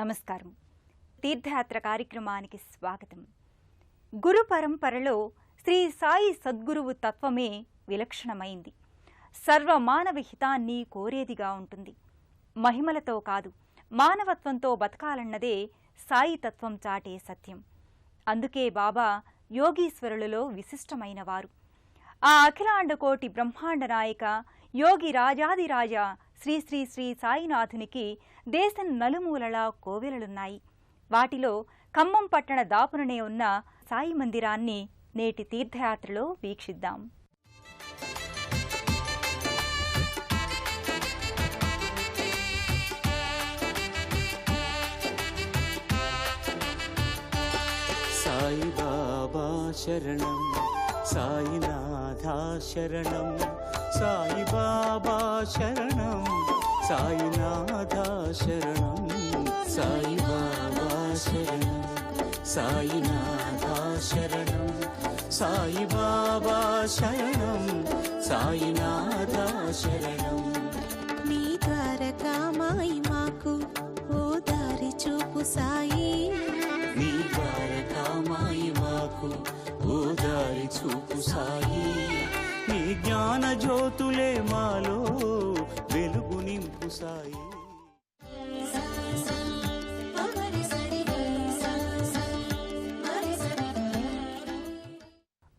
నమస్కారం. తీర్థయాత్ర కార్యక్రమానికి స్వాగతం. గురు పరంపరలో శ్రీ సాయి సద్గురువు తత్వమే విలక్షణమైంది. సర్వ మానవ హితాన్ని కోరేదిగా ఉంటుంది. మహిమలతో కాదు, మానవత్వంతో బతకాలన్నదే సాయి తత్వం చాటే సత్యం. అందుకే బాబా యోగీశ్వరులలో విశిష్టమైనవారు. ఆ అఖిలాండకోటి బ్రహ్మాండ నాయక యోగి రాజాదిరాజ శ్రీ శ్రీ శ్రీ సాయినాథునికి దేశం నలుమూలలా కోవెలలున్నాయి. వాటిలో ఖమ్మం పట్టణ దాపుననే ఉన్న సాయి మందిరాన్ని నేటి తీర్థయాత్రలో వీక్షిద్దాం. సాయి బాబా శరణం, సాయినాథా శరణం, సాయి బాబా శరణం, సాయినాథా శరణం, సాయి బాబా శరణం, సాయినాథా శరణం, సాయి బాబా శరణం, సాయినాథా శరణం. నీ ద్వారకామాయి మాకు ఓ దారి చూపు సాయి, నీ ద్వారకామాయి మాకు ఓ దారి చూపు సాయి. నీ జ్ఞాన జ్యోతులే మాలో వెలుగు నింపు సాయి.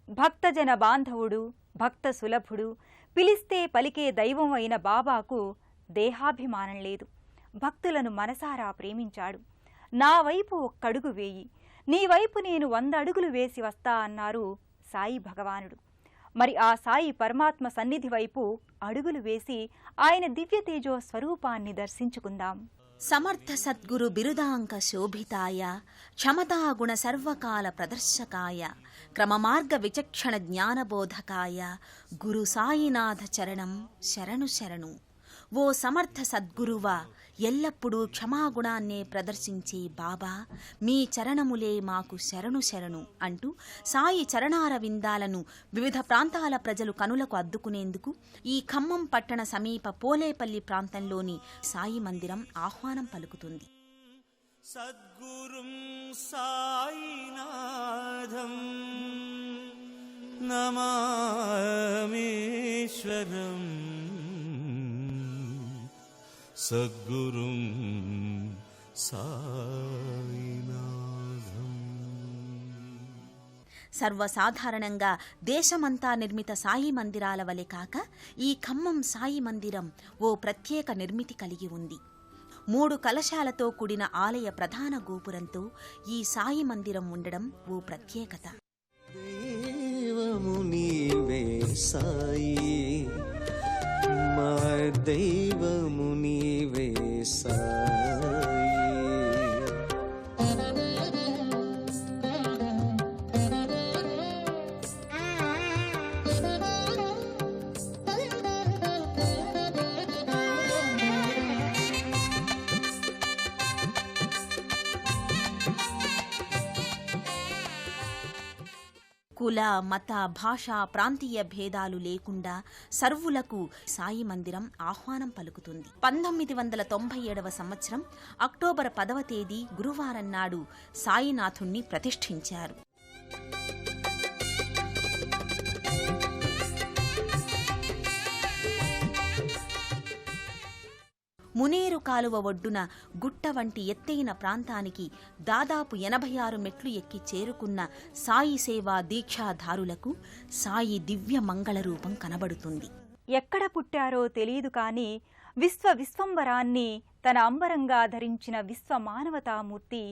భక్తజన బాంధవుడు, భక్త సులభుడు, పిలిస్తే పలికే దైవం అయిన బాబాకు దేహాభిమానం లేదు. భక్తులను మనసారా ప్రేమించాడు. నా వైపు ఒక్కడుగు వేయి, నీ వైపు నేను 100 అడుగులు వేసి వస్తా అన్నారు సాయి భగవానుడు. మరి ఆ సాయి పరమాత్మ సన్నిధి వైపు అడుగులు వేసి ఆయన దివ్యతేజో స్వరూపాన్ని దర్శించుకుందాం. సమర్థ సద్గురు బిరుదాంక శోభితాయ, క్షమతాగుణ సర్వకాల ప్రదర్శకాయ, క్రమమార్గ విచక్షణ జ్ఞానబోధకాయ, గురు సాయినాథ చరణం శరణు శరణు. ఓ సమర్థ సద్గురువా, ఎల్లప్పుడూ క్షమాగుణాన్నే ప్రదర్శించే బాబా, మీ చరణములే మాకు శరణు శరణు అంటూ సాయి చరణార విందాలను వివిధ ప్రాంతాల ప్రజలు కనులకు అద్దుకునేందుకు ఈ ఖమ్మం పట్టణ సమీప పోలేపల్లి ప్రాంతంలోని సాయి మందిరం ఆహ్వానం పలుకుతుంది. సద్గురుం సాయినాథం నమామీశ్వరం, సద్గురుం సాయినాథం. సర్వసాధారణంగా దేశమంతా నిర్మిత సాయి మందిరాల వలె కాక ఈ ఖమ్మం సాయి మందిరం ఓ ప్రత్యేక నిర్మితి కలిగి ఉంది. 3 కలశాలతో కూడిన ఆలయ ప్రధాన గోపురంతో ఈ సాయి మందిరం ఉండడం ఓ ప్రత్యేకత. దైవము నీవే సాయి, మా దైవము నీవే సాయి. కుల, మత, భాష, ప్రాంతీయ భేదాలు లేకుండా సర్వులకు సాయి మందిరం ఆహ్వానం పలుకుతుంది. 1997వ సంవత్సరం అక్టోబర్ 10వ తేదీ గురువారం నాడు సాయినాథుణ్ణి ప్రతిష్ఠించారు. మునేరు కాలువ ఒడ్డున గుట్ట వంటి ఎత్తైన ప్రాంతానికి దాదాపు 86 మెట్లు ఎక్కి చేరుకున్న సాయి సేవా దీక్షాధారులకు సాయి దివ్య మంగళ రూపం కనబడుతుంది. ఎక్కడ పుట్టారో తెలియదు కానీ విశ్వంబరాన్ని తన అంబరంగా ధరించిన విశ్వ మానవతామూర్తి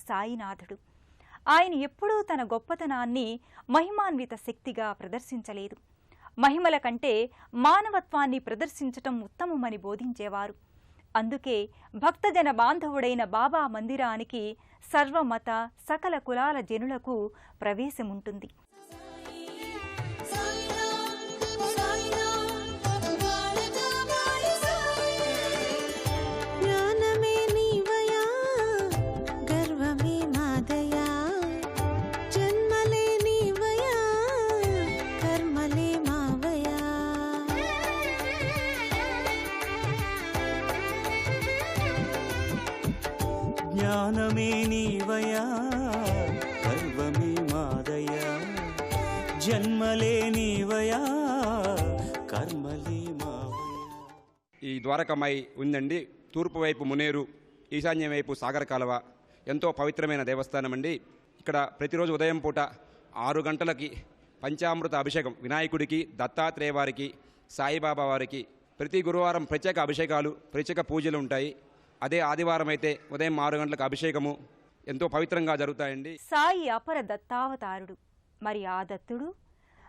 సాయినాథుడు. ఆయన ఎప్పుడూ తన గొప్పతనాన్ని మహిమాన్విత శక్తిగా ప్రదర్శించలేదు. మహిమల కంటే మానవత్వాన్ని ప్రదర్శించటం ఉత్తమమని బోధించేవారు. అందుకే భక్తజన బాంధవుడైన బాబా మందిరానికి సర్వమత సకల కులాల జనులకు ప్రవేశముంటుంది. జ్ఞానమే నీవయా, గర్వమే మాదయా, జన్మలే నీవయా, కర్మలే మావయా. ఈ ద్వారకమాయి ఉందండి. తూర్పు వైపు మునేరు, ఈశాన్యం వైపు సాగర కాలువ. ఎంతో పవిత్రమైన దేవస్థానం అండి. ఇక్కడ ప్రతిరోజు ఉదయం పూట 6 గంటలకి పంచామృత అభిషేకం వినాయకుడికి, దత్తాత్రేయ వారికి, సాయిబాబా వారికి ప్రతి గురువారం ప్రత్యేక అభిషేకాలు, ప్రత్యేక పూజలు ఉంటాయి. అదే ఆదివారం అయితే ఉదయం 6 గంటలకు అభిషేకము ఎంతో పవిత్రంగా జరుగుతాయండి. సాయి అపర దత్తావతారుడు. మరి ఆ దత్తుడు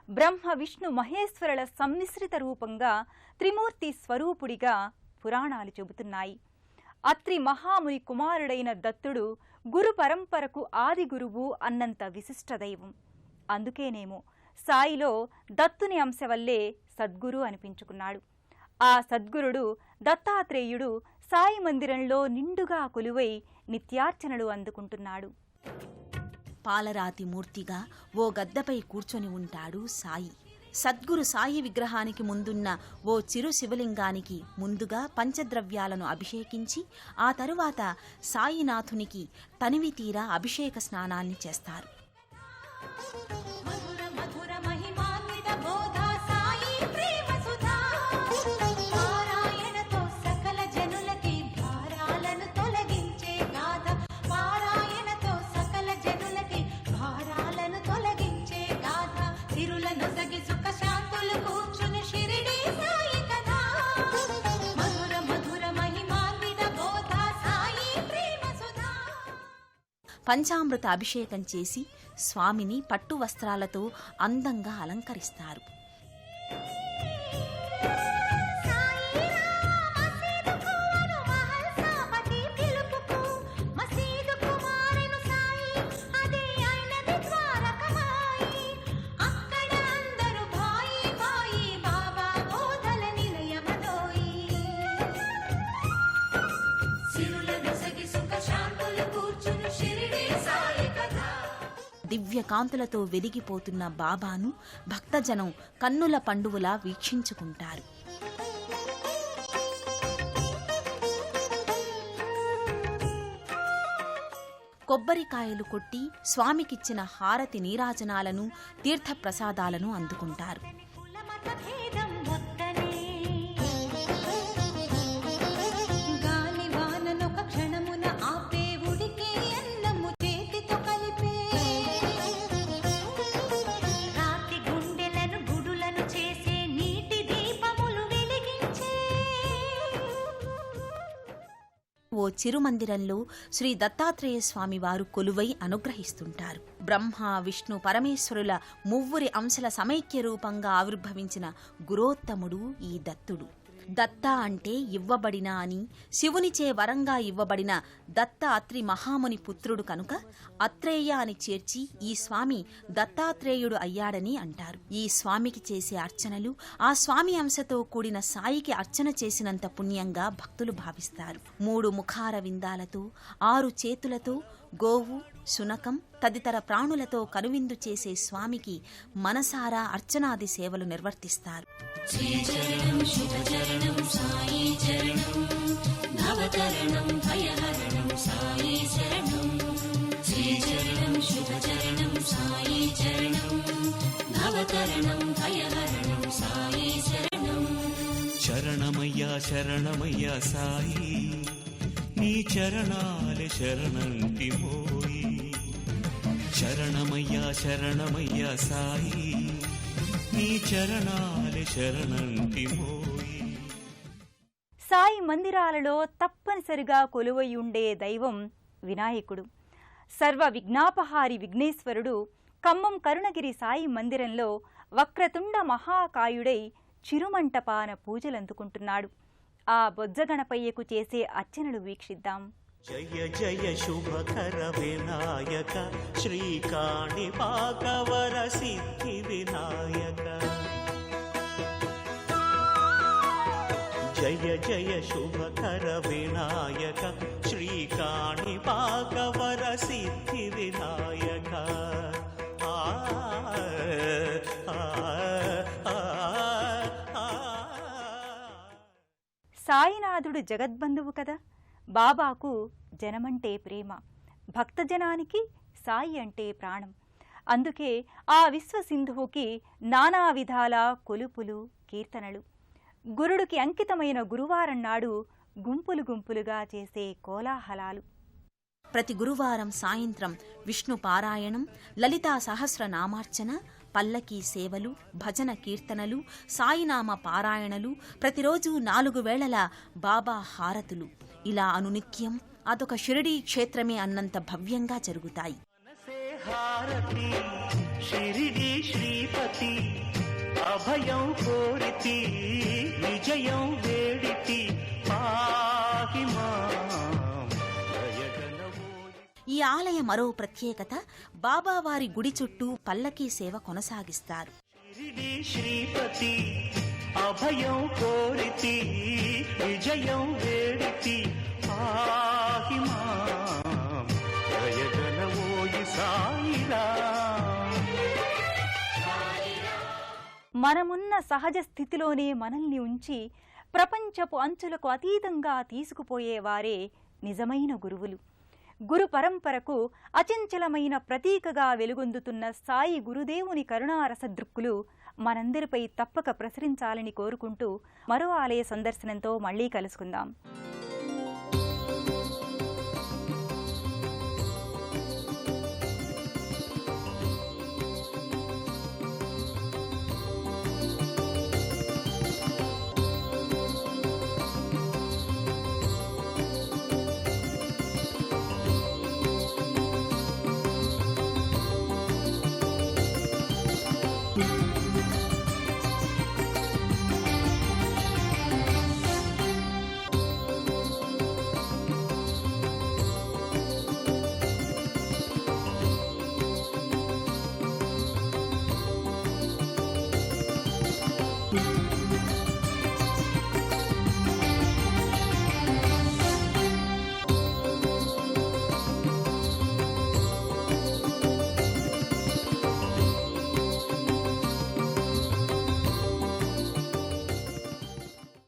బ్రహ్మ విష్ణు మహేశ్వరుల సమ్మిశ్రిత రూపంగా త్రిమూర్తి స్వరూపుడిగా పురాణాలు చెబుతున్నాయి. అత్రి మహాముని కుమారుడైన దత్తుడు గురు పరంపరకు ఆది గురువు అన్నంత విశిష్ట దైవం. అందుకేనేమో సాయిలో దత్తుని అంశ వల్లే సద్గురు అనిపించుకున్నాడు. ఆ సద్గురుడు దత్తాత్రేయుడు సాయి మందిరంలో నిండుగా కొలువై నిత్యార్చనలు అందుకుంటున్నాడు. పాలరాతి మూర్తిగా ఓ గద్దపై కూర్చొని ఉంటాడు సాయి. సద్గురు సాయి విగ్రహానికి ముందున్న ఓ చిరు శివలింగానికి ముందుగా పంచద్రవ్యాలను అభిషేకించి ఆ తరువాత సాయినాథునికి తనివి తీరా అభిషేక స్నానాన్ని చేస్తారు. పంచామృత అభిషేకం చేసి స్వామిని పట్టు వస్త్రాలతో అందంగా అలంకరిస్తారు. దివ్యకాంతులతో వెలిగిపోతున్న బాబాను భక్తజనం కన్నుల పండువలా వీక్షించుకుంటారు. కొబ్బరికాయలు కొట్టి స్వామికిచ్చిన హారతి నీరాజనాలను, తీర్థప్రసాదాలను అందుకుంటారు. ఓ చిరుమందిరంలో శ్రీ దత్తాత్రేయ స్వామి వారు కొలువై అనుగ్రహిస్తుంటారు. బ్రహ్మ విష్ణు పరమేశ్వరుల మువ్వురి అంశల సమైక్య రూపంగా ఆవిర్భవించిన గురోత్తముడు ఈ దత్తుడు. దత్త అంటే ఇవ్వబడిన అని, శివునిచే వరంగా ఇవ్వబడిన దత్త అత్రి మహాముని పుత్రుడు కనుక అత్రేయ అని చేర్చి ఈ స్వామి దత్తాత్రేయుడు అయ్యాడని అంటారు. ఈ స్వామికి చేసే అర్చనలు ఆ స్వామి అంశతో కూడిన సాయికి అర్చన చేసినంత పుణ్యంగా భక్తులు భావిస్తారు. 3 ముఖార విందాలతో, 6 చేతులతో, గోవు, శునకం తదితర ప్రాణులతో కనువిందు చేసే స్వామికి మనసారా అర్చనాది సేవలు నిర్వర్తిస్తారు. శ్రీచరణం శుభచరణం సాయి చరణం భవతరణం భయహరణం సాయి శరణం. శ్రీచరణం శుభచరణం సాయి చరణం భవతరణం భయహరణం సాయి శరణం. శరణమయ్యా శరణమయ్యా సాయి, నీ చరణాలే శరణంటి మోయి. శరణమయ్యా శరణమయ్యా సాయి, నీ చరణాలే శరణంటి మోయి. సాయి మందిరాలలో తప్పనిసరిగా కొలువై ఉండే దైవం వినాయకుడు. సర్వ విఘ్నాపహారి విఘ్నేశ్వరుడు ఖమ్మం కరుణగిరి సాయి మందిరంలో వక్రతుండ మహాకాయుడై చిరుమంటపాన పూజలందుకుంటున్నాడు. ఆ బొజ్జగణపయ్యకు చేసే అర్చనలు వీక్షిద్దాం. జయ జయ శుభకర వినాయక, శ్రీకాణిపాకవర సిద్ధి వినాయక. జయ జయ శుభకర వినాయక, శ్రీకాణిపాకవర సిద్ధి వినాయక. సాయినాథుడు జగద్బంధువు కదా. బాబాకు జనమంటే ప్రేమ, భక్తజనానికి సాయి అంటే ప్రాణం. అందుకే ఆ విశ్వసింధువుకి నానా విధాల కొలుపులు, కీర్తనలు. గురుడికి అంకితమైన గురువారం నాడు గుంపులు గుంపులుగా చేసే కోలాహలాలు. ప్రతి గురువారం సాయంత్రం విష్ణు పారాయణం, లలితా సహస్రనామార్చన, పల్లకీ సేవలు, భజన కీర్తనలు, సాయినామ పారాయణలు, ప్రతిరోజు 4 వేళల బాబా హారతులు, ఇలా అనునిత్యం అదొక షిరిడీ క్షేత్రమే అన్నంత భవ్యంగా జరుగుతాయి. మనసే హారతి షిరిడి శ్రీపతి, అభయం కోరితి విజయం వేడితి, పాహి మాం దయగలవోయి. ఈ ఆలయ మరో ప్రత్యేకత, బాబావారి గుడి చుట్టూ పల్లకీ సేవ కొనసాగిస్తారు. షిరిడి శ్రీపతి, అభయం కోరితి విజయం వేడితి, పాహి మాం దయగలవోయి సాయిరాం. మనమున్న సహజ స్థితిలోనే మనల్ని ఉంచి ప్రపంచపు అంచులకు అతీతంగా తీసుకుపోయేవారే నిజమైన గురువులు. గురు పరంపరకు అచంచలమైన ప్రతీకగా వెలుగొందుతున్న సాయి గురుదేవుని కరుణారసదృక్కులు మనందరిపై తప్పక ప్రసరించాలని కోరుకుంటూ మరో ఆలయ సందర్శనంతో మళ్లీ కలుసుకుందాం.